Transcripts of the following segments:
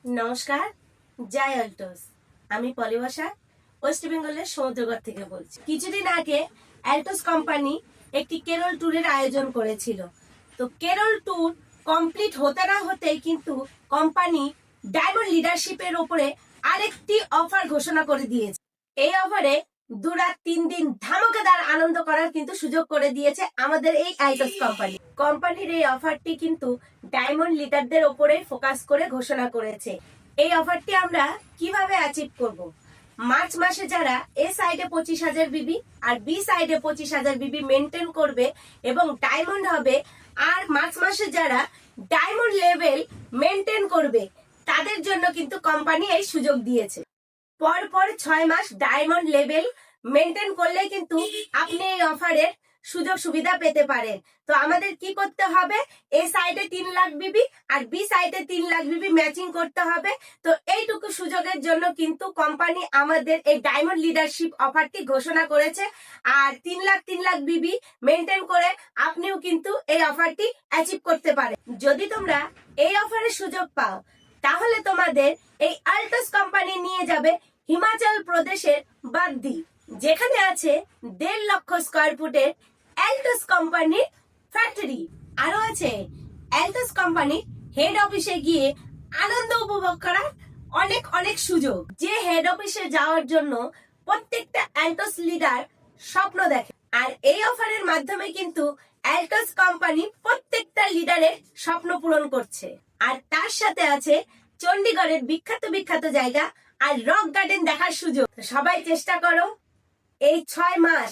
নমস্কার, জয় অল্টোস। আমি পলিভাষা ওয়েস্ট বেঙ্গলের সমুদ্রগড় থেকে বলছি। কিছুদিন আগে অ্যাল্টোস কোম্পানি একটি কেরল ট্যুরের আয়োজন করেছিল। তো কেরল ট্যুর কমপ্লিট হতে না হতেই কিন্তু কোম্পানি ডায়মন্ড লিডারশিপের উপরে আরেকটি অফার ঘোষণা করে দিয়েছে। এই অফারে 2 রাত 3 দিন ধামাকাদার আনন্দ করার কিন্তু সুযোগ করে দিয়েছে আমাদের এই অ্যাল্টোস কোম্পানি। কোম্পানির এই অফারটি কিন্তু ডায়মন্ড লিডারদের উপরে ফোকাস করে ঘোষণা করেছে। এই অফারটি আমরা কিভাবে অ্যাচিভ করব? মার্চ মাসে যারা এ সাইডে 25,000 বিবি আর বি সাইডে 25,000 বিবি মেনটেন করবে এবং ডায়মন্ড হবে, আর মার্চ মাসে যারা ডায়মন্ড লেভেল মেনটেন করবে তাদের জন্য কিন্তু কোম্পানি এই সুযোগ দিয়েছে। পর 6 মাস ডায়মন্ড লেভেল মেনটেন করলে কিন্তু আপনি এই অফারের সুযোগ সুবিধা পেতে পারেন। তো আমাদের কি করতে হবে? এ সাইডে 3 লাখ বিবি আর বি সাইডে 3 লাখ বিবি ম্যাচিং করতে হবে। তো এইটুকু সুযোগের জন্য কিন্তু কোম্পানি আমাদের এই ডায়মন্ড লিডারশিপ অফারটি ঘোষণা করেছে। আর 3 লাখ বিবি মেনটেন করে আপনিও কিন্তু এই অফারটি অ্যাচিভ করতে পারেন। যদি তোমরা এই অফারের সুযোগ পাও তাহলে তোমাদের এই অ্যাল্টোস কোম্পানি নিয়ে যাবে হিমাচল প্রদেশের বাগদি, যেখানে আছে 1.5 লক্ষ স্কয়ার ফুটের অ্যাল্টোস কোম্পানির ফ্যাক্টরি। আরো আছে অ্যাল্টোস কোম্পানির হেড অফিসে গিয়ে আনন্দ উপভোগ করার অনেক অনেক সুযোগ, যে হেড অফিসে যাওয়ার জন্য প্রত্যেকটা অ্যাল্টোস লিডার স্বপ্ন দেখে। আর এই অফারের মাধ্যমে কিন্তু অ্যাল্টোস কোম্পানি প্রত্যেকটা লিডারের স্বপ্ন পূরণ করছে। আর তার সাথে আছে চণ্ডীগড়ের বিখ্যাত বিখ্যাত জায়গা আর রক গার্ডেন দেখার সুযোগ। সবাই চেষ্টা করো এই 6 মাস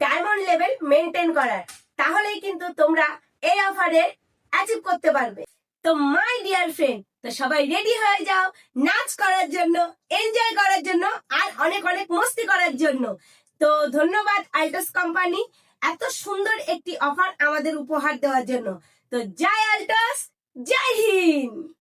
ডায়মন্ড লেভেল মেনটেন করার, তাহলেই কিন্তু তোমরা এই অফারে অ্যাচিভ করতে পারবে। তো মাই ডিয়ার ফ্রেন্ড, তো সবাই রেডি হয়ে যাও নাচ করার জন্য, এনজয় করার জন্য আর অনেক অনেক মস্তি করার জন্য। তো ধন্যবাদ অ্যাল্টোস কোম্পানি এত সুন্দর একটি অফার আমাদের উপহার দেওয়ার জন্য। তো জয় অ্যাল্টোস, জয় হিন্দ।